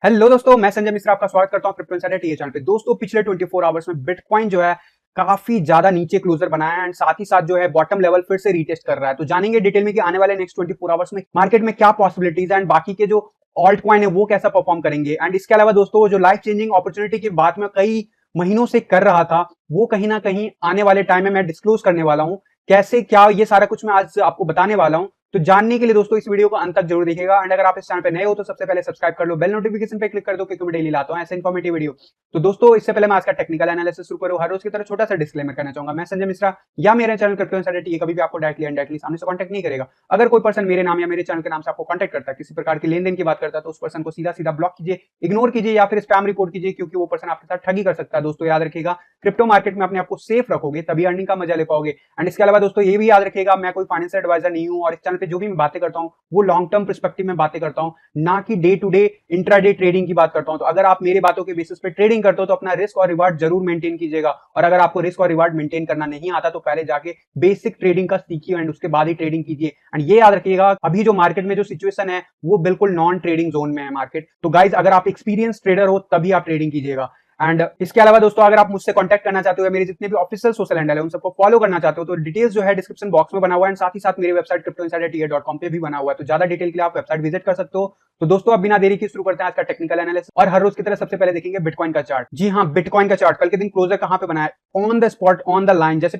Hello दोस्तों, मैं संजय मिश्रा आपका स्वागत करता हूं क्रिप्टो इनसाइडर टीए चैनल पे। दोस्तों, पिछले 24 आवर्स में बिटकॉइन जो है काफी ज्यादा नीचे क्लोजर बनाया है एंड साथ ही साथ जो है बॉटम लेवल फिर से रीटेस्ट कर रहा है। तो जानेंगे डिटेल में कि आने वाले नेक्स्ट 24 आवर्स में मार्केट में क्या पॉसिबिलिटीज है एंड बाकी के जो ऑल्ट कॉइन है वो कैसा परफॉर्म करेंगे। एंड इसके अलावा दोस्तों, जो लाइफ चेंजिंग अपॉर्चुनिटी की बात मैं कई महीनों से कर रहा था वो कहीं ना कहीं आने वाले टाइम में मैं डिस्क्लोज करने वाला हूं। कैसे क्या ये सारा कुछ मैं आज आपको बताने वाला हूं। तो जानने के लिए दोस्तों इस वीडियो को अंत तक जरूर देखिएगा एंड अगर आप इस चैनल पे नए हो तो सबसे पहले सब्सक्राइब कर लो, बेल नोटिफिकेशन पे क्लिक कर दो क्योंकि मैं डेली लाता हूं ऐसे इन्फॉर्मेटिव वीडियो। तो दोस्तों, इससे पहले मैं आज का टेक्निकल एनालिसिस शुरू करूं, हर रोज की तरह छोटा सा डिस्क्लेमर करना चाहूंगा। मैं संजय मिश्रा या मेरे चैनल क्रिप्टो इनसाइडर टीए कभी भी आपको डायरेक्टली इनडायरेक्टली सामने से कांटेक्ट नहीं करेगा। अगर कोई पर्सन मेरे नाम या मेरे चैनल के नाम से आपको कांटेक्ट करता है, किसी प्रकार की लेन देन की बात करता है, तो उस पर्सन को सीधा सीधा ब्लॉक कीजिए, इग्नोर कीजिए या फिर स्पैम रिपोर्ट कीजिए, क्योंकि वो पर्सन आपके साथ ठगी कर सकता है। दोस्तों याद रखिएगा, क्रिप्टो मार्केट में अपने आप को सेफ रखोगे तभी अर्निंग का मजा ले पाओगे। एंड इसके अलावा दोस्तों ये भी याद रखिएगा, मैं कोई फाइनेंशियल एडवाइजर नहीं हूं और इस चैनल पे जो भी मैं बातें करता हूं वो लॉन्ग टर्म पर्सपेक्टिव में बातें करता हूं, ना कि day to day intraday trading की बात करता हूं। तो अगर आप मेरी बातों के बेसिस पे ट्रेडिंग करते हो तो अपना रिस्क और रिवार्ड जरूर मेंटेन कीजिएगा। और अगर आपको रिस्क और रिवार्ड मेंटेन करना नहीं आता तो पहले जाके बेसिक ट्रेडिंग का सीखिए एंड उसके बाद ही ट्रेडिंग कीजिए। एंड ये याद रखिएगा, अभी जो मार्केट में जो सिचुएशन है वो बिल्कुल नॉन ट्रेडिंग जोन में है मार्केट। तो गाइज, अगर आप एक्सपीरियंस ट्रेडर हो तभी आप ट्रेडिंग कीजिएगा। एंड इसके अलावा दोस्तों, अगर आप मुझसे कांटेक्ट करना चाहते हो या मेरे जितने भी ऑफिशियल सोशल हैंडल है उन सबको फॉलो करना चाहते हो तो डिटेल्स जो है डिस्क्रिप्शन बॉक्स में बना हुआ है एंड साथ ही साथ मेरी वेबसाइट cryptoinsiderta.com पे भी बना हुआ है। तो ज्यादा डिटेल के लिए आप वेबसाइट विजिट कर सकते हो। तो दोस्तों, अब बिना देरी के शुरू करते हैं आज का टेक्निकल एनालिसिस और हर रोज की तरह सबसे पहले देखेंगे बिटकॉइन का चार्ट। जी हाँ, बिटकॉइन का चार्ट कल के दिन क्लोजर कहां पे बनाया है? On the spot, on the line. जैसे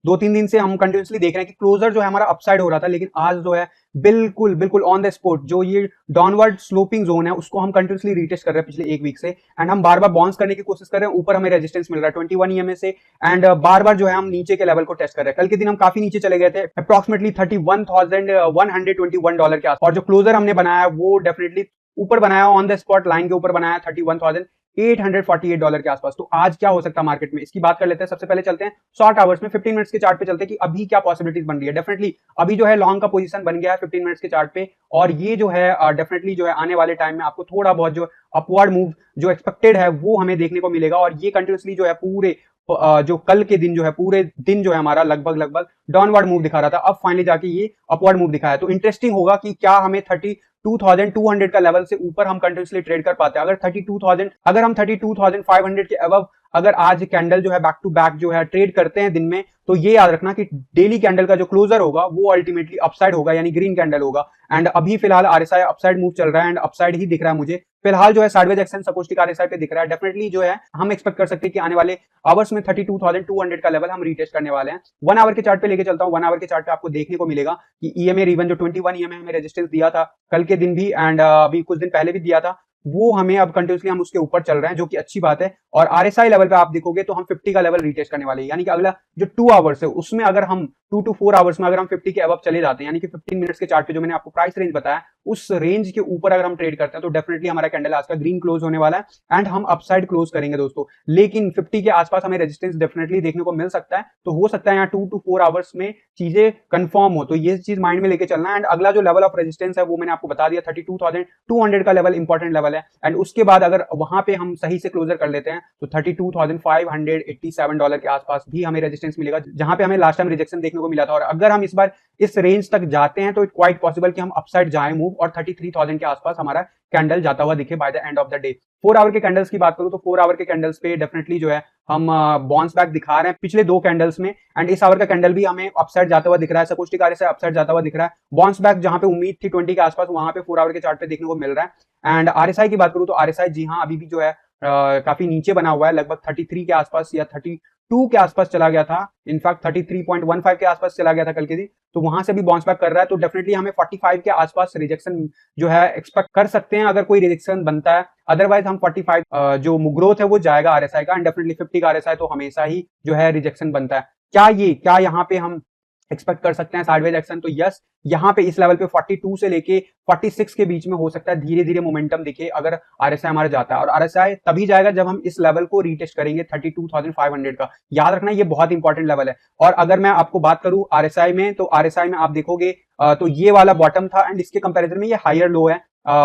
2-3 दिन से हम कंटिन्यूसली देख रहे हैं कि क्लोजर जो है हमारा अपसाइड हो रहा था, लेकिन आज जो है बिल्कुल बिल्कुल ऑन द स्पॉट जो ये डाउनवर्ड स्लोपिंग जोन है उसको हम कंटिन्यूसली रीटेस्ट कर रहे हैं पिछले एक वीक से। एंड हम बार बार बाउंस करने की कोशिश कर रहे हैं, ऊपर हमें रेजिस्टेंस मिल रहा है 21 ईएमए से एंड बार बार जो है हम नीचे के लेवल को टेस्ट कर रहे हैं। कल के दिन हम काफी नीचे चले गए थे, अप्रोक्सीमेटली $31,121 के आसपास, और जो क्लोजर हमने बनाया वो डेफिनेटली ऊपर बनाया, ऑन द स्पॉट लाइन के ऊपर बनाया $31,848 के आसपास। तो आज क्या हो सकता है मार्केट में, इसकी बात कर लेते हैं। सबसे पहले चलते हैं शॉर्ट आवर्स में, 15 मिनट्स के चार्ट पे चलते हैं कि अभी क्या पॉसिबिलिटीज बन रही है। डेफिनेटली अभी जो है लॉन्ग का पोजीशन बन गया है 15 मिनट्स के चार्ट पे, और ये जो है डेफिनेटली जो है आने वाले टाइम में आपको थोड़ा बहुत जो अपवर्ड मूव जो एक्सपेक्टेड है वो हमें देखने को मिलेगा। और ये कंटिन्यूसली जो है पूरे जो कल के दिन जो है पूरे दिन जो है हमारा लगभग डाउनवर्ड मूव दिखा रहा था, अब फाइनली जाके ये अपवर्ड मूव दिखाया है। तो इंटरेस्टिंग होगा कि क्या हमें 32,200 का लेवल से ऊपर हम कंटिन्यूसली ट्रेड कर पाते हैं। अगर हम 32,500 के अबव अगर आज कैंडल जो है बैक टू बैक जो है ट्रेड करते हैं दिन में, तो ये याद रखना कि डेली कैंडल का जो क्लोजर होगा वो अल्टीमेटली अपसाइड होगा, यानी ग्रीन कैंडल होगा। एंड अभी फिलहाल आरएसआई अपसाइड मूव चल रहा है एंड अपसाइड ही दिख रहा है मुझे फिलहाल जो है साइडवेज एक्शन सपोस्टिक आरएसआई पे दिख रहा है। डेफिनेटली जो है हम एक्सपेक्ट कर सकते हैं कि आने वाले आवर्स में 32,200 का लेवल हम रीटेस्ट करने वाले हैं। 1 आवर के चार्ट पे लेके चलता हूं। 1 आवर के चार्ट पे आपको देखने को मिलेगा कि ईएमए रिवन जो 21 ईएमए हमें रेजिस्टेंस दिया था कल के दिन भी एंड अभी कुछ दिन पहले भी दिया था, वो हमें अब कंटिन्यूसली हम उसके ऊपर चल रहे हैं, जो कि अच्छी बात है। और आरएसआई लेवल पे आप देखोगे तो हम 50 का लेवल रीटेस्ट करने वाले हैं, यानी कि अगला जो 2 आवर्स है उसमें अगर हम 2 to 4 आवर्स में अगर हम 50 के अबव चले जाते हैं, यानी कि 15 मिनट्स के चार्ट पे जो मैंने आपको प्राइस रेंज बताया उस रेंज के ऊपर अगर हम ट्रेड करते हैं तो डेफिनेटली हमारा कैंडल आज का ग्रीन क्लोज होने वाला है एंड हम अपसाइड क्लोज करेंगे दोस्तों। लेकिन 50 के आसपास हमें रेजिस्टेंस डेफिनेटली देखने को मिल सकता है, तो हो सकता है यहाँ 2 to 4 आवर्स में चीजें कंफर्म हो, तो ये चीज माइंड में लेके चलना है। एंड अगला जो लेवल ऑफ रेजिस्टेंस है वो मैंने आपको बता दिया, 32,200 का लेवल इंपॉर्टेंट लेवल है। एंड उसके बाद अगर वहां पे हम सही से क्लोजर कर लेते हैं तो $32,587 के आसपास भी हमें रेजिस्टेंस मिलेगा, जहां पे हमें लास्ट टाइम रिजेक्शन देखने को मिला था। और अगर हम इस बार इस रेंज तक जाते हैं तो इट क्वाइट पॉसिबल कि हम अपसाइड जाएं मूव और 33,000 के आसपास हमारा कैंडल जाता हुआ दिखे by the end of the day. 4 hour के कैंडल्स की बात करूं तो 4 आवर के कैंडल्स पे डेफिनेटली जो है हम बाउंस बैक दिखा रहे हैं पिछले 2 कैंडल्स में। एंड इस आवर का कैंडल भी हमें अपसाइड जाता हुआ दिख रहा है, सपोस्टिक आरएसआई अपसाइड जाता हुआ दिख रहा है। बाउंस बैक जहां पे उम्मीद थी 20 के आसपास, वहां पे 4 आवर के चार्ट पे देखने को मिल रहा है। एंड आरएसआई की बात करूं तो आरएसआई जी हाँ अभी भी जो है काफी नीचे बना हुआ है, लगभग 33 के आसपास या 32 के आसपास चला गया था, इनफैक्ट 33.15 के आसपास चला गया था कल के दिन, तो वहां से भी बाउंस बैक कर रहा है। तो डेफिनेटली हमें 45 के आसपास रिजेक्शन जो है एक्सपेक्ट कर सकते हैं अगर कोई रिजेक्शन बनता है। अदरवाइज हम 45 जो ग्रोथ है वो जाएगा आरएसआई का, एंड डेफिनेटली 50 का आरएसआई तो हमेशा ही जो है रिजेक्शन बनता है। क्या यहाँ पे हम एक्सपेक्ट कर सकते हैं साइडवेज एक्शन? तो यस, यहाँ पे इस लेवल पे 42 से लेके 46 के बीच में हो सकता है धीरे धीरे मोमेंटम दिखे अगर आरएसआई हमारा जाता है। और आरएसआई तभी जाएगा जब हम इस लेवल को रीटेस्ट करेंगे 32,500 का। याद रखना ये बहुत इंपॉर्टेंट लेवल है। और अगर मैं आपको बात करूं आरएसआई में, तो आरएसआई में आप देखोगे तो ये वाला बॉटम था एंड इसके कंपेरिजन में ये हायर लो है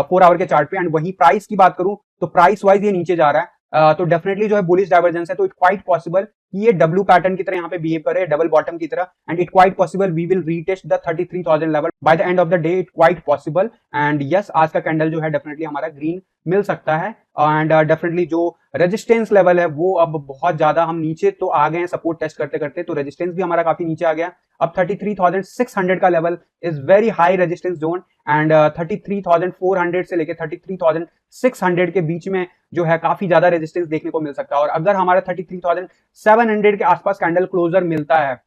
4 आवर के चार्ट पे। एंड वही प्राइस की बात करूं तो प्राइस वाइज ये नीचे जा रहा है तो डेफिनेटली जो है बुलिश डाइवर्जेंस है, तो इट क्वाइट पॉसिबल कि ये डब्ल्यू पैटर्न की तरह यहाँ पे बिहेव करे, डबल बॉटम की तरह, and it quite possible we will retest the 33,000 level by the end of the day, it quite possible. And yes, आज का कैंडल जो है डेफिनेटली हमारा ग्रीन मिल सकता है। एंड डेफिनेटली जो रेजिस्टेंस लेवल है वो अब बहुत ज्यादा हम नीचे तो आ गए हैं सपोर्ट टेस्ट करते करते, तो रेजिस्टेंस भी हमारा काफी नीचे आ गया। अब 33,600 का level is very high resistance zone, and 33,400 से लेके 33,600 के बीच में जो है काफी ज्यादा रेजिस्टेंस देखने को मिल सकता है। और अगर हमारा 33,700 के आसपास कैंडल क्लोजर मिलता है,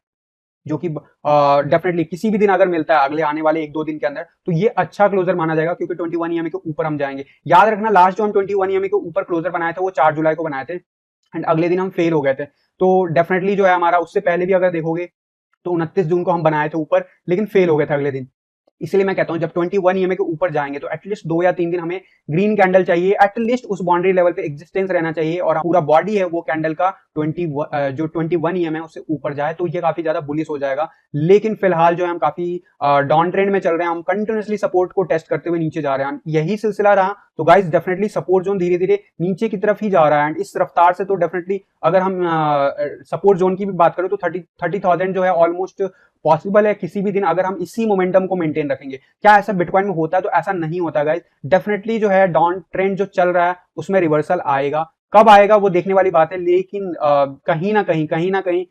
जो कि डेफिनेटली किसी भी दिन अगर मिलता है अगले आने वाले 1-2 दिन के अंदर, तो ये अच्छा क्लोजर माना जाएगा, क्योंकि 21 ईएमए के ऊपर हम जाएंगे। याद रखना, लास्ट जो हम 21 ईएमए के ऊपर क्लोजर बनाए थे वो 4 जुलाई को बनाए थे, एंड अगले दिन हम फेल हो गए थे। तो डेफिनेटली जो है हमारा उससे पहले भी अगर देखोगे तो 29 जून को हम बनाए थे ऊपर, लेकिन फेल हो गए थे अगले दिन। इसलिए मैं कहता हूं जब 21 ईएमए के ऊपर जाएंगे तो एटलीस्ट 2 या 3 दिन हमें ग्रीन कैंडल चाहिए, एटलीस्ट उस बाउंड्री लेवल पे एग्जिस्टेंस रहना चाहिए, और पूरा बॉडी है वो कैंडल का 21 ईएमए उससे ऊपर जाए, तो ये काफी ज्यादा बुलिश हो जाएगा। लेकिन फिलहाल जो है हम काफी डाउन ट्रेंड में चल रहे हैं, हम कंटिन्यूसली सपोर्ट को टेस्ट करते हुए नीचे जा रहे हैं, यही सिलसिला रहा। तो गाइस डेफिनेटली सपोर्ट जोन धीरे धीरे नीचे की तरफ ही जा रहा है, एंड इस रफ्तार से तो डेफिनेटली अगर हम सपोर्ट जोन की भी बात करें तो 30,000 जो है ऑलमोस्ट पॉसिबल है किसी भी दिन, अगर हम इसी मोमेंटम को मेंटेन रखेंगे। क्या ऐसा बिटकॉइन में होता है? तो ऐसा नहीं होता गाइस, डेफिनेटली जो है डाउन ट्रेंड जो चल रहा है उसमें रिवर्सल आएगा। कब आएगा वो देखने वाली बात है, लेकिन कहीं ना कहीं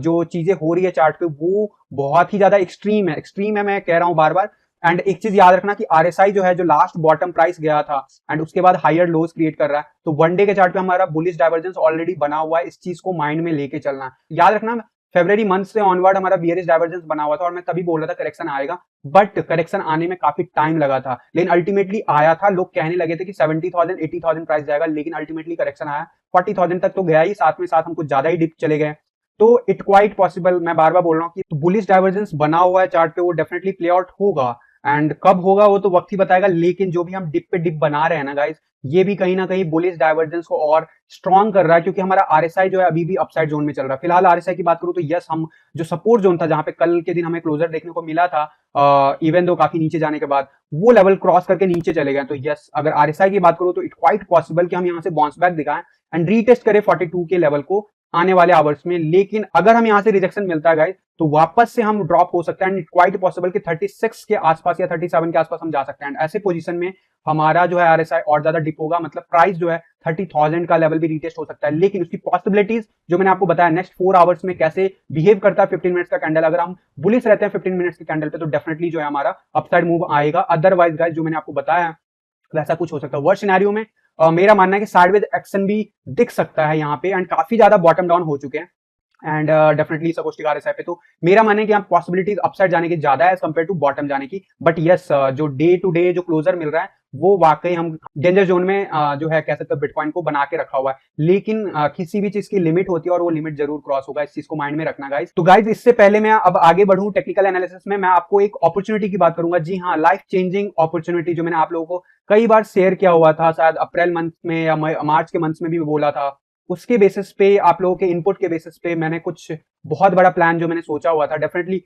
जो चीजें हो रही है चार्ट पे वो बहुत ही ज्यादा एक्सट्रीम है, मैं कह रहा हूं बार बार। एंड एक चीज याद रखना कि आरएसआई जो है, जो लास्ट बॉटम प्राइस गया था एंड उसके बाद हायर लोज क्रिएट कर रहा है, तो वन डे के चार्ट पे हमारा बुलिश डाइवर्जेंस ऑलरेडी बना हुआ है, इस चीज को माइंड में लेके चलना है। याद रखना, फरवरी मंथ से ऑनवर्ड हमारा बियरिश डाइवर्जेंस बना हुआ था, और मैं तभी बोल रहा था करेक्शन आएगा, बट करेक्शन आने में काफी टाइम लगा था, लेकिन अल्टीमेटली आया था। लोग कहने लगे थे कि 70,000 80,000 प्राइस जाएगा, लेकिन अल्टीमेटली करेक्शन आया, 40,000 तक तो गया ही, साथ में साथ हम कुछ ज्यादा ही डिप चले गए। तो इट क्वाइट पॉसिबल, मैं बार बार बोल रहा हूँ कि बुलिश डाइवर्जेंस बना हुआ है चार्ट पे, वो डेफिनेटली प्ले आउट होगा, एंड कब होगा वो तो वक्त ही बताएगा। लेकिन जो भी हम डिप पे डिप बना रहे हैं ना गाइस, ये भी कहीं ना कहीं बुलिश डाइवर्जेंस को और स्ट्रॉन्ग कर रहा है, क्योंकि हमारा आरएसआई जो है अभी भी अपसाइड जोन में चल रहा है। फिलहाल आरएसआई की बात करूं तो यस, हम जो सपोर्ट जोन था जहां पे कल के दिन हमें क्लोजर देखने को मिला था, इवन दो काफी नीचे जाने के बाद वो लेवल क्रॉस करके नीचे चले गए, तो यस अगर आरएसआई की बात करूं तो इट क्वाइट पॉसिबल कि हम यहाँ से बाउंस बैक दिखाएं एंड रीटेस्ट करें 42 के लेवल को आने वाले आवर्स में। लेकिन अगर हम यहाँ से रिजेक्शन मिलता है गाइस, तो वापस से हम ड्रॉप हो सकते हैं, एंड क्वाइट पॉसिबल कि 36 के आसपास या 37 के आसपास हम जा सकते हैं। ऐसे पोजीशन में हमारा जो है आरएसआई और ज्यादा डिप होगा, मतलब प्राइस जो है 30,000 का लेवल भी रीटेस्ट हो सकता है। लेकिन उसकी पॉसिबिलिटीज जो मैंने आपको बताया नेक्स्ट 4 आवर्स में कैसे बिहेव करता है 15 मिनट्स का कैंडल, अगर हम बुलिश रहते हैं 15 मिनट्स के कैंडल पे, तो डेफिनेटली जो है हमारा अपसाइड मूव आएगा। अदरवाइज गाइस जो मैंने आपको बताया वैसा कुछ हो सकता है। वर्स्ट सिनेरियो में मेरा मानना है कि साइडवेज एक्शन भी दिख सकता है यहाँ पे, एंड काफी ज्यादा बॉटम डाउन हो चुके हैं, एंड डेफिनेटली सपोस्टिक आरएसआई पे तो मेरा मानना है कि यहाँ पॉसिबिलिटीज अपसाइड जाने की ज्यादा है एज कंपेयर टू बॉटम जाने की। बट यस, जो डे टू डे जो क्लोजर मिल रहा है वो वाकई हम डेंजर जोन में जो है कह सकते हैं बिटकॉइन को बना के रखा हुआ है। लेकिन किसी भी चीज की लिमिट होती है और वो लिमिट जरूर क्रॉस होगा, इस चीज को माइंड में रखना गाइस। तो गाइस इससे पहले मैं अब आगे बढ़ूं टेक्निकल एनालिसिस में, मैं आपको एक अपॉर्चुनिटी की बात करूंगा। जी हाँ, लाइफ चेंजिंग अपॉर्चुनिटी, जो मैंने आप लोगों को कई बार शेयर किया हुआ था, शायद अप्रैल मंथ में या मार्च के मंथ में भी बोला था। उसके बेसिस पे, आप लोगों के इनपुट के बेसिस पे मैंने कुछ बहुत बड़ा प्लान जो मैंने सोचा हुआ था, डेफिनेटली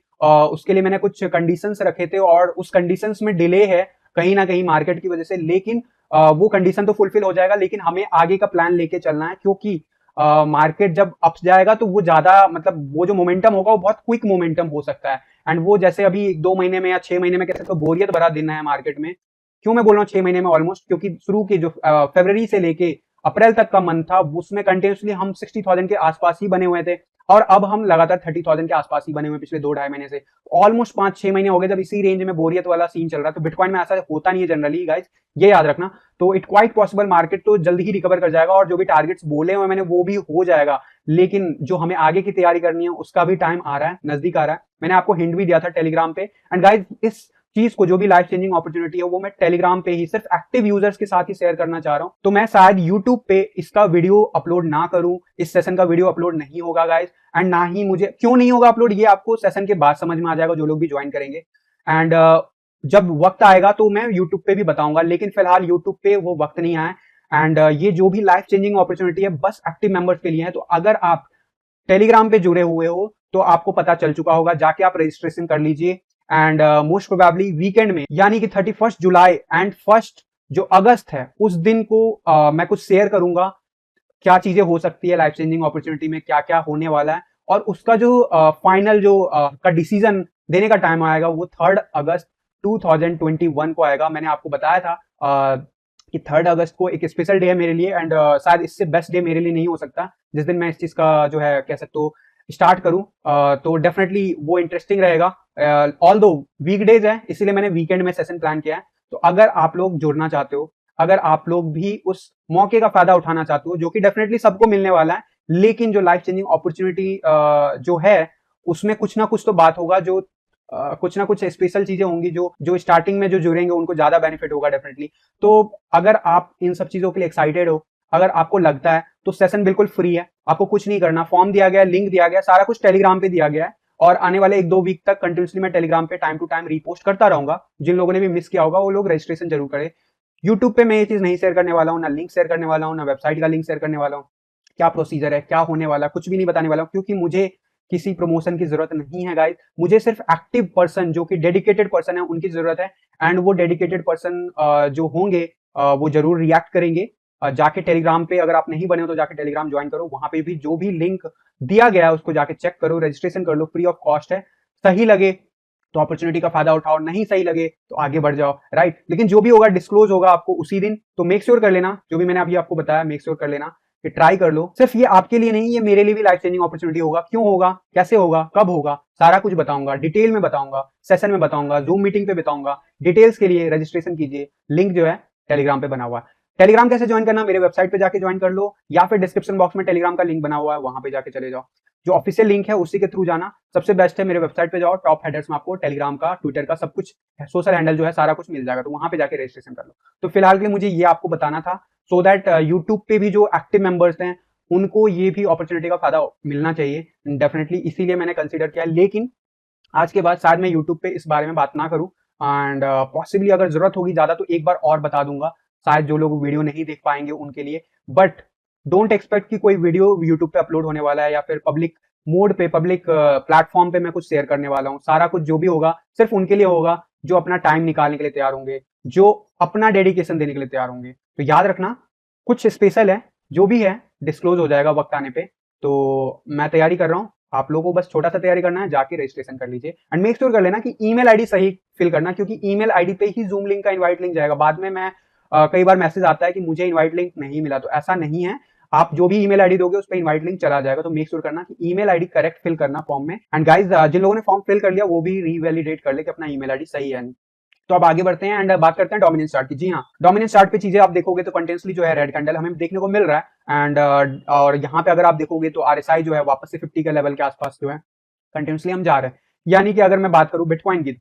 उसके लिए मैंने कुछ कंडीशंस रखे थे, और उस कंडीशंस में डिले है कहीं ना कहीं मार्केट की वजह से। लेकिन वो कंडीशन तो फुलफिल हो जाएगा, लेकिन हमें आगे का प्लान लेके चलना है, क्योंकि मार्केट जब अप्स जाएगा तो वो ज्यादा, मतलब वो जो मोमेंटम होगा वो बहुत क्विक मोमेंटम हो सकता है। एंड वो जैसे अभी 2 महीने में या 6 महीने में कह सकते हो बोरियत भरा दिन है मार्केट में। क्यों मैं बोल रहा हूँ 6 महीने में ऑलमोस्ट, क्योंकि शुरू की जो फरवरी से लेके अप्रैल तक का मंथ था उसमें कंटिन्यूसली हम 60,000 के आसपास ही बने हुए थे, और अब हम लगातार 30,000 के आसपास ही बने हुए पिछले 2-2.5 महीने से। ऑलमोस्ट 5-6 महीने हो गए जब इसी रेंज में बोरियत वाला सीन चल रहा है। तो बिटकॉइन में ऐसा होता नहीं है जनरली गाइस, ये याद रखना। तो इट क्वाइट पॉसिबल मार्केट तो जल्दी ही रिकवर कर जाएगा, और जो भी टारगेट्स बोले हुए मैंने वो भी हो जाएगा। लेकिन जो हमें आगे की तैयारी करनी है उसका भी टाइम आ रहा है, नजदीक आ रहा है। मैंने आपको हिंट भी दिया था टेलीग्राम पे। एंड गाइस इस चीज को, जो भी लाइफ चेंजिंग अपॉर्चुनिटी है, वो मैं टेलीग्राम पे ही सिर्फ एक्टिव यूजर्स के साथ ही शेयर करना चाह रहा हूं। तो मैं शायद यूट्यूब पे इसका वीडियो अपलोड ना करूं, इस सेशन का वीडियो अपलोड नहीं होगा गाइस। एंड ना ही मुझे, क्यों नहीं होगा अपलोड, ये आपको सेशन के बाद समझ में आ जाएगा, जो लोग भी ज्वाइन करेंगे। एंड जब वक्त आएगा तो मैं यूट्यूब पे भी बताऊंगा, लेकिन फिलहाल यूट्यूब पे वो वक्त नहीं आया। एंड ये जो भी लाइफ चेंजिंग अपॉर्चुनिटी है बस एक्टिव मेंबर्स के लिए है। तो अगर आप टेलीग्राम पे जुड़े हुए हो तो आपको पता चल चुका होगा, जाके आप रजिस्ट्रेशन कर लीजिए। एंड मोस्ट प्रोबेबली वीकेंड में, यानी कि 31 जुलाई एंड 1 जो अगस्त है, उस दिन को मैं कुछ शेयर करूंगा क्या चीजें हो सकती है लाइफ चेंजिंग अपॉर्चुनिटी में, क्या क्या होने वाला है, और उसका जो फाइनल जो का डिसीजन देने का टाइम आएगा वो 3 अगस्त 2021 को आएगा। मैंने आपको बताया था कि 3 अगस्त को एक स्पेशल डे है मेरे लिए, एंड शायद इससे बेस्ट डे मेरे लिए नहीं हो सकता जिस दिन मैं इस चीज का जो है कह सकते हो स्टार्ट करूं। तो डेफिनेटली वो इंटरेस्टिंग रहेगा। ऑल दो वीकडेज है, इसीलिए मैंने वीकेंड में सेशन प्लान किया है। तो अगर आप लोग जुड़ना चाहते हो, अगर आप लोग भी उस मौके का फायदा उठाना चाहते हो जो कि डेफिनेटली सबको मिलने वाला है, लेकिन जो लाइफ चेंजिंग अपॉर्चुनिटी जो है उसमें कुछ ना कुछ तो बात होगा, जो कुछ ना कुछ स्पेशल चीजें होंगी जो जो स्टार्टिंग में जो जुड़ेंगे उनको ज्यादा बेनिफिट होगा डेफिनेटली। तो अगर आप इन सब चीजों के लिए एक्साइटेड हो, अगर आपको लगता है, तो सेशन बिल्कुल फ्री है, आपको कुछ नहीं करना। फॉर्म दिया गया है, लिंक दिया गया है, सारा कुछ टेलीग्राम पे दिया गया है, और आने वाले 1-2 वीक तक कंटिन्यूसली मैं टेलीग्राम पे टाइम टू टाइम रीपोस्ट करता रहूंगा। जिन लोगों ने भी मिस किया होगा वो लोग रजिस्ट्रेशन जरूर करें। यूट्यूब पे मैं ये चीज नहीं शेयर करने वाला हूँ, ना लिंक शेयर करने वाला हूँ, ना वेबसाइट का लिंक शेयर करने वाला हूँ, क्या प्रोसीजर है, क्या होने वाला, कुछ भी नहीं बताने वाला हूँ, क्योंकि मुझे किसी प्रमोशन की जरूरत नहीं है गाइस। मुझे सिर्फ एक्टिव पर्सन जो कि डेडिकेटेड पर्सन है उनकी जरूरत है, एंड वो डेडिकेटेड पर्सन जो होंगे वो जरूर रिएक्ट करेंगे। जाके टेलीग्राम पे, अगर आप नहीं बने हो तो जाके टेलीग्राम ज्वाइन करो, वहां पे भी जो भी लिंक दिया गया है उसको जाके चेक करो, रजिस्ट्रेशन कर लो, फ्री ऑफ कॉस्ट है। सही लगे तो अपॉर्चुनिटी का फायदा उठाओ, नहीं सही लगे तो आगे बढ़ जाओ, राइट। लेकिन जो भी होगा डिस्क्लोज होगा आपको उसी दिन, तो मेक श्योर कर लेना, जो भी मैंने अभी आपको बताया मेक श्योर कर लेना कि ट्राई कर लो। सिर्फ ये आपके लिए नहीं, ये मेरे लिए भी लाइफ चेंजिंग अपॉर्चुनिटी होगा। क्यों होगा, कैसे होगा, कब होगा, सारा कुछ बताऊंगा, डिटेल में बताऊंगा, सेशन में बताऊंगा, जूम मीटिंग पे बताऊंगा। डिटेल्स के लिए रजिस्ट्रेशन कीजिए, लिंक जो है टेलीग्राम पे बना हुआ है। टेलीग्राम कैसे ज्वाइन करना, मेरे वेबसाइट पे जाके ज्वाइन कर लो, या फिर डिस्क्रिप्शन बॉक्स में टेलीग्राम का लिंक बना हुआ है, वहां पे जाके चले जाओ। जो ऑफिशियल लिंक है उसी के थ्रू जाना सबसे बेस्ट है। मेरे वेबसाइट पे जाओ, टॉप हेडर्स में आपको टेलीग्राम का, ट्विटर का सब कुछ, सोशल हैंडल जो है सारा कुछ मिल जाएगा, तो वहां पे जाके रजिस्ट्रेशन कर लो। तो फिलहाल के लिए मुझे ये आपको बताना था, सो दैट यूट्यूब पे भी जो एक्टिव मेंबर्स हैं उनको ये भी अपॉर्चुनिटी का फायदा मिलना चाहिए डेफिनेटली, इसीलिए मैंने कंसिडर किया। लेकिन आज के बाद शायद मैं यूट्यूब पे इस बारे में बात ना करूं, एंड पॉसिबली अगर जरूरत होगी ज्यादा तो एक बार और बता दूंगा, शायद जो लोग वीडियो नहीं देख पाएंगे उनके लिए। बट डोंट एक्सपेक्ट कि कोई वीडियो यूट्यूब पे अपलोड होने वाला है या फिर पब्लिक मोड पे, पब्लिक प्लेटफॉर्म पे मैं कुछ शेयर करने वाला हूँ। सारा कुछ जो भी होगा सिर्फ उनके लिए होगा जो अपना टाइम निकालने के लिए तैयार होंगे, जो अपना डेडिकेशन देने के लिए तैयार होंगे। तो याद रखना, कुछ स्पेशल है, जो भी है डिस्क्लोज हो जाएगा वक्त आने पे। तो मैं तैयारी कर रहा हूँ, आप लोगों को बस छोटा सा तैयारी करना है, जाके रजिस्ट्रेशन कर लीजिए, एंड मेक श्योर कर लेना कि ईमेल आईडी सही फिल करना, क्योंकि ईमेल आईडी पे ही जूम लिंक का इनवाइट लिंक जाएगा। बाद में मैं कई बार मैसेज आता है कि मुझे इनवाइट लिंक नहीं मिला, तो ऐसा नहीं है। आप जो भी ईमेल आईडी दोगे उस पर इनवाइट लिंक चला जाएगा। तो मेक श्योर करना कि ईमेल आईडी करेक्ट फिल करना फॉर्म में। एंड गाइज जिन लोगों ने फॉर्म फिल कर लिया वो भी रीवैलिडेट कर ले कि अपना ईमेल आईडी सही है। तो अब आगे बढ़ते हैं एंड बात करते हैं डोमिनेंस चार्ट की। जी हाँ, डोमिनेंस चार्ट पे चीजें आप देखोगे तो कंटिन्यूसली जो है रेड कैंडल हमें देखने को मिल रहा है, एंड और यहाँ पे अगर आप देखोगे तो आरएसआई जो है वापस से 50 के लेवल के आसपास जो है कंटिन्यूसली हम जा रहे हैं। यानी कि अगर मैं बात करूं बिटकॉइन की,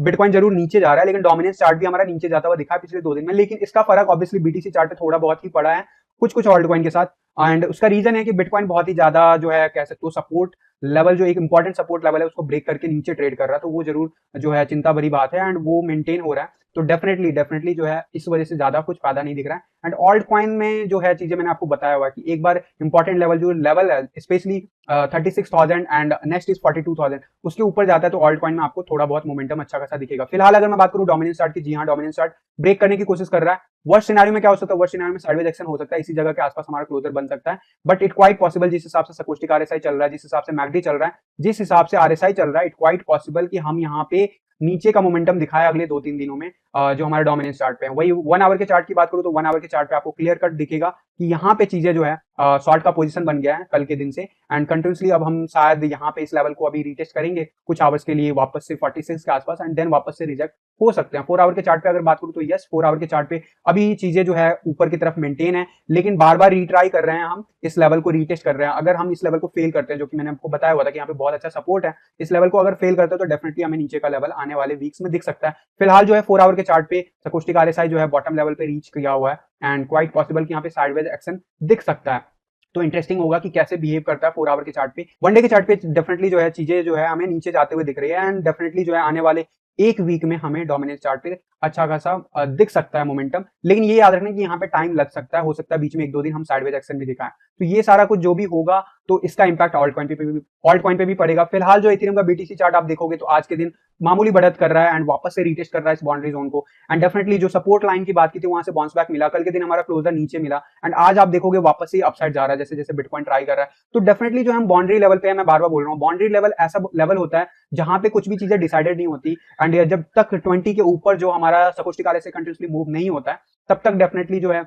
बिटकॉइन जरूर नीचे जा रहा है, लेकिन डोमिनेंस चार्ट भी हमारा नीचे जाता हुआ दिखा है पिछले 2 दिन में। लेकिन इसका फर्क ऑब्वियसली बीटीसी चार्ट पे थोड़ा बहुत ही पड़ा है, कुछ कुछ ऑल्ट कॉइन के साथ। एंड उसका रीजन है कि बिटकॉइन बहुत ही ज्यादा जो है कह सकते हो सपोर्ट लेवल, जो एक इंपॉर्टेंट सपोर्ट लेवल है उसको ब्रेक करके नीचे ट्रेड कर रहा है, तो वो जरूर जो है चिंता भरी बात है, एंड वो मेंटेन हो रहा है। तो डेफिनेटली जो है इस वजह से ज्यादा कुछ फायदा नहीं दिख रहा है। एंड ऑल्ट कॉइन में जो है चीजें मैंने आपको बताया हुआ कि एक बार इंपॉर्टेंट लेवल जो लेवल है स्पेशली 36,000 एंड नेक्स्ट इज 42,000, उसके ऊपर जाता है तो ऑल्ट कॉइन में आपको थोड़ा बहुत मोमेंटम अच्छा खासा दिखेगा। फिलहाल अगर मैं बात करूं डोमिनेंस चार्ट की, जी हाँ, डोमिनेंस चार्ट ब्रेक करने की कोशिश कर रहा है। वर्स्ट सिनेरियो में क्या हो सकता है, वर्स्ट सिनेरियो में साइडवेज एक्शन हो सकता है, इसी जगह के आसपास हमारा क्लोजर बन सकता है। बट इट क्वाइट पॉसिबल, जिस हिसाब से सकोस्टिक आरएसआई चल रहा है, जिस हिसाब से मैकडी चल रहा है, जिस हिसाब से आरएसआई चल रहा है, इट क्वाइट पॉसिबल कि हम यहाँ पे नीचे का मोमेंटम दिखाया अगले 2-3 दिनों में जो हमारे डोमिनेंस चार्ट पे है। वही 1 आवर के चार्ट की बात करूं तो 1 आवर के चार्ट पे आपको क्लियर कट दिखेगा कि यहाँ पे चीजें जो है शॉर्ट का पोजीशन बन गया है कल के दिन से, एंड कंटिन्यूसली अब हम शायद यहाँ पे इस लेवल को अभी रीटेस्ट करेंगे कुछ आवर्स के लिए वापस से 46 के आसपास, एंड देन वापस से रिजेक्ट हो सकते हैं। 4 आवर के चार्ट पे अगर बात करूं तो यस, 4 आवर के चार्ट पे अभी चीजें जो है ऊपर की तरफ मेंटेन है, लेकिन बार बार रीट्राई कर रहे हैं, हम इस लेवल को रीटेस्ट कर रहे हैं। अगर हम इस लेवल को फेल करते हैं, जो कि मैंने आपको बताया हुआ था कि यहाँ पे बहुत अच्छा सपोर्ट है, इस लेवल को अगर फेल करते हैं तो डेफिनेटली हमें नीचे का लेवल आने वाले वीक्स में दिख सकता है। फिलहाल जो है 4 आवर के चार्ट पे सकोस्टिक आरएसआई जो है बॉटम लेवल पे रीच किया हुआ है, एंड क्वाइट पॉसिबल कि यहाँ पे साइडवेज एक्शन दिख सकता है। तो इंटरेस्टिंग होगा कि कैसे बिहेव करता है 4 आवर के चार्ट पे। 1 डे के चार्ट पे डेफिनेटली जो है चीजें जो है हमें नीचे जाते हुए दिख रही है, एंड डेफिनेटली जो है आने वाले 1 वीक में हमें डोमिनेंस चार्ट पे अच्छा खासा दिख सकता है मोमेंटम। लेकिन ये याद रखना कि यहाँ पे टाइम लग सकता है, हो सकता है बीच में 1-2 दिन हम साइडवेज एक्शन भी दिखाएं। तो ये सारा कुछ जो भी होगा तो इसका इंपैक्ट ऑल्ट कॉइन पे भी पड़ेगा। फिलहाल जो इथेरियम का बीटीसी चार्ट आप देखोगे तो आज के दिन मामूली बढ़त कर रहा है एंड वापस से रीटेस्ट कर रहा है इस बाउंड्री जोन को। एंड डेफिनेटली जो सपोर्ट लाइन की बात की थी वहां से बाउंस बैक मिला, कल के दिन हमारा क्लोजर नीचे मिला एंड आज आप देखोगे वापस से अपसाइड जा रहा है जैसे जैसे बिटकॉइन ट्राई कर रहा है। तो डेफिनेटली जो हम बाउंड्री लेवल पे है, मैं बार बार बोल रहा हूँ, बाउंड्री लेवल ऐसा लेवल होता है जहां पे कुछ भी चीजें डिसाइडेड नहीं होती एंड जब तक 20 के ऊपर जो हमारा सपोस्टिक से कंटिन्यूसली मूव नहीं होता है तब तक डेफिनेटली जो है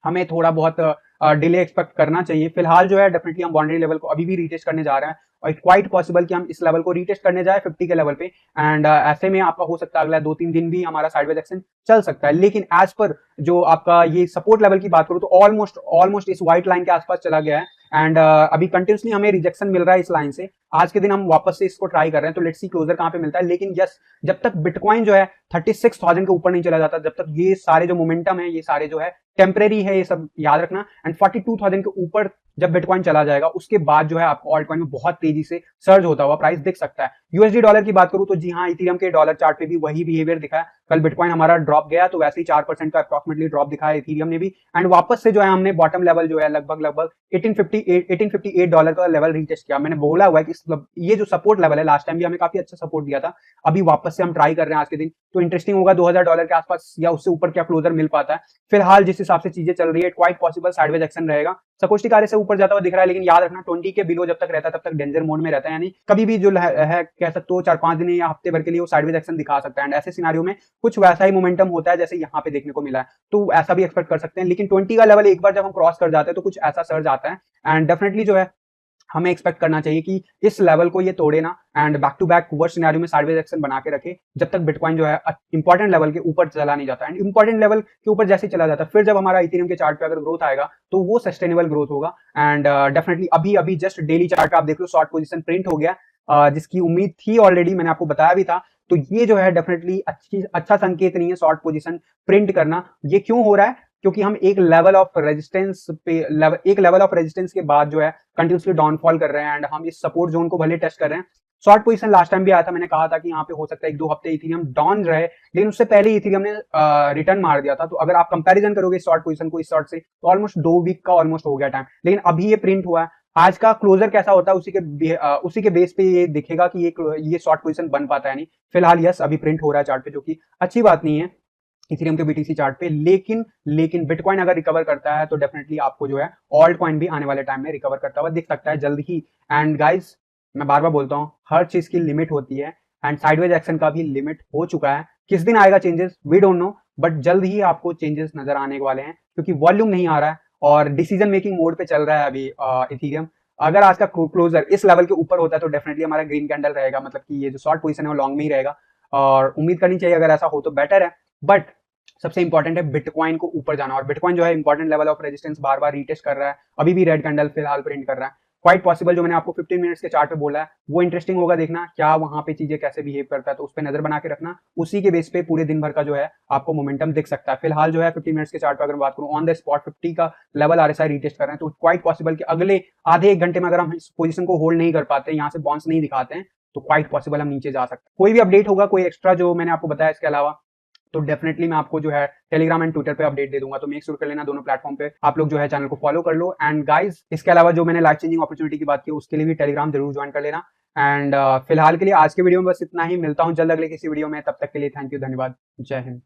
हमें थोड़ा बहुत डिले एक्सपेक्ट करना चाहिए। फिलहाल जो है डेफिनेटली हम बाउंड्री लेवल को अभी भी रीटेस्ट करने जा रहे हैं और क्वाइट पॉसिबल कि हम इस लेवल को रीटेस्ट करने जाए 50 के लेवल पे एंड ऐसे में आपका हो सकता है अगला 2-3 दिन भी हमारा साइडवेज एक्शन चल सकता है। लेकिन एज पर जो आपका ये सपोर्ट लेवल की बात करूं तो ऑलमोस्ट इस व्हाइट लाइन के आसपास चला गया है एंड अभी कंटिन्यूसली हमें रिजेक्शन मिल रहा है इस लाइन से। आज के दिन हम वापस से इसको ट्राई कर रहे हैं, तो लेट्स सी क्लोजर कहां पे मिलता है। लेकिन यस, जब तक बिटकॉइन जो है 36,000 के ऊपर नहीं चला जाता, जब तक ये सारे जो मोमेंटम है ये सारे जो है टेम्परेरी है, ये सब याद रखना। एंड 42,000 के ऊपर जब बिटकॉइन चला जाएगा उसके बाद जो है आपको ऑल्ट कॉइन में बहुत तेजी से सर्ज होता हुआ प्राइस दिख सकता है। यूएसडी डॉलर की बात करूं तो जी हाँ, इथेरियम के डॉलर चार्ट पे भी वही बिहेवियर दिखा है। कल बिटकॉइन हमारा ड्रॉप गया तो वैसे ही 4% का अप्रॉक्सिमेटली ड्रॉप दिखा है इथेरियम ने भी एंड वापस से जो है हमने बॉटम लेवल जो है लगभग 1858 डॉलर का लेवल रीटेस्ट किया। मैंने बोला हुआ है कि ये जो सपोर्ट लेवल है लास्ट टाइम भी हमें काफी अच्छा सपोर्ट दिया था, अभी वापस से हम ट्राई कर रहे हैं आज के दिन। तो इंटरेस्टिंग होगा $2000 के आसपास या उससे ऊपर क्या क्लोजर मिल पाता है। फिलहाल जिस हिसाब से चीजें चल रही है क्वाइट पॉसिबल साइडवेज एक्शन रहेगा। सकोस्टिक आरएसआई से ऊपर जाता हुआ दिख रहा है, लेकिन याद रखना 20 के बिलो जब तक रहता है तब तक डेंजर मोड में रहता है, यानी कभी भी जो है कह सकते हो 4-5 दिन या हफ्ते भर के लिए वो साइडवेज एक्शन दिखा सकता है एंड ऐसे सिनारियो में कुछ वैसा ही मोमेंटम होता है जैसे यहाँ पे देखने को मिला है, तो ऐसा भी एक्सपेक्ट कर सकते हैं। लेकिन 20 का लेवल एक बार जब हम क्रॉस कर जाते हैं तो कुछ ऐसा सर्ज आता है एंड डेफिनेटली जो है हमें एक्सपेक्ट करना चाहिए कि इस लेवल को ये तोड़े ना and back to back worst scenario में साइडवेज एक्शन बना के रखे जब तक बिटकॉइन जो है इंपॉर्टेंट लेवल के ऊपर चला नहीं जाता। एंड इंपॉर्टेंट लेवल के ऊपर जैसे चला जाता है फिर जब हमारा इथेरियम के चार्ट पे अगर ग्रोथ आएगा तो वो सस्टेनेबल ग्रोथ होगा एंड डेफिनेटली अभी जस्ट डेली चार्ट पे आप देख लो शॉर्ट पोजीशन प्रिंट हो गया, जिसकी उम्मीद थी ऑलरेडी, मैंने आपको बताया भी था। तो ये जो है डेफिनेटली अच्छा संकेत नहीं है शॉर्ट पोजीशन प्रिंट करना। ये क्यों हो रहा है? क्योंकि हम एक लेवल ऑफ रेजिस्टेंस के बाद जो है कंटिन्यूसली डाउनफॉल कर रहे हैं एंड हम इस सपोर्ट जोन को भले टेस्ट कर रहे हैं। शॉर्ट पोजीशन लास्ट टाइम भी आया था, मैंने कहा था कि यहाँ पे हो सकता है 1-2 हफ्ते इथेरियम डाउन रहे, लेकिन उससे पहले इथेरियम ने रिटर्न मार दिया था। तो अगर आप कंपैरिजन करोगे शॉर्ट पोजीशन को इस शॉर्ट से तो ऑलमोस्ट 2 वीक का ऑलमोस्ट हो गया टाइम, लेकिन अभी ये प्रिंट हुआ है। आज का क्लोजर कैसा होता है उसी के बेस पे ये दिखेगा कि ये शॉर्ट पोजीशन बन पाता है नहीं। फिलहाल यस, अभी प्रिंट हो रहा है चार्ट पे, जो कि अच्छी बात नहीं है इथेरियम के बीटीसी चार्ट पे। लेकिन बिटकॉइन अगर रिकवर करता है तो डेफिनेटली आपको जो है ऑल्ट कॉइन भी आने वाले टाइम में रिकवर करता हुआ दिख सकता है जल्द ही। एंड गाइस, मैं बार बार बोलता हूँ, हर चीज की लिमिट होती है एंड साइडवेज एक्शन का भी लिमिट हो चुका है। किस दिन आएगा changes we don't know, but जल्द ही आपको चेंजेस नजर आने वाले हैं क्योंकि वॉल्यूम नहीं आ रहा है और डिसीजन मेकिंग मोड पे चल रहा है अभी इथेरियम। अगर आज का क्लोजर इस लेवल के ऊपर होता है तो डेफिनेटली हमारा ग्रीन कैंडल रहेगा, मतलब कि ये जो शॉर्ट पोजीशन है वो लॉन्ग में ही रहेगा और उम्मीद करनी चाहिए अगर ऐसा हो तो बेटर है। बट सबसे इंपॉर्टेंट है बिटकॉइन को ऊपर जाना और बिटकॉइन जो है important level of resistance bar bar retest कर रहा है, अभी भी रेड कैंडल फिलहाल प्रिंट कर रहा है। क्वाइट पॉसिबल जो मैंने आपको 15 मिनट्स के चार्ट पे बोला है वो इंटरेस्टिंग होगा देखना क्या वहां पे चीजें कैसे बिहेव करता है, तो उस पर नजर बना के रखना। उसी के बेस पे पूरे दिन भर का जो है आपको मोमेंटम दिख सकता है। फिलहाल जो है 15 मिनट्स के चार्ट पर अगर बात करूं ऑन द स्पॉट 50 का लेवल आरएसआई रीटेस्ट कर रहे हैं, तो क्वाइट पॉसिबल कि अगले आधे 1 घंटे में अगर हम इस पोजीशन को होल्ड नहीं कर पाते, यहाँ से बाउंस नहीं दिखाते हैं, तो क्वाइट पॉसिबल हम नीचे जा सकते हैं। कोई भी अपडेट होगा, कोई एक्स्ट्रा जो मैंने आपको बताया इसके अलावा, तो डेफिनेटली मैं आपको जो है टेलीग्राम एंड ट्विटर पे अपडेट दे दूंगा। तो मेक श्योर कर लेना दोनों प्लेटफॉर्म पे आप लोग जो है चैनल को फॉलो कर लो। एंड गाइस, इसके अलावा जो मैंने लाइफ चेंजिंग अपॉर्चुनिटी की बात की उसके लिए भी टेलीग्राम जरूर ज्वाइन कर लेना। एंड फिलहाल के लिए आज के वीडियो में बस इतना ही, मिलता हूं जल्द अगले किसी वीडियो में, तब तक के लिए थैंक यू, धन्यवाद, जय हिंद।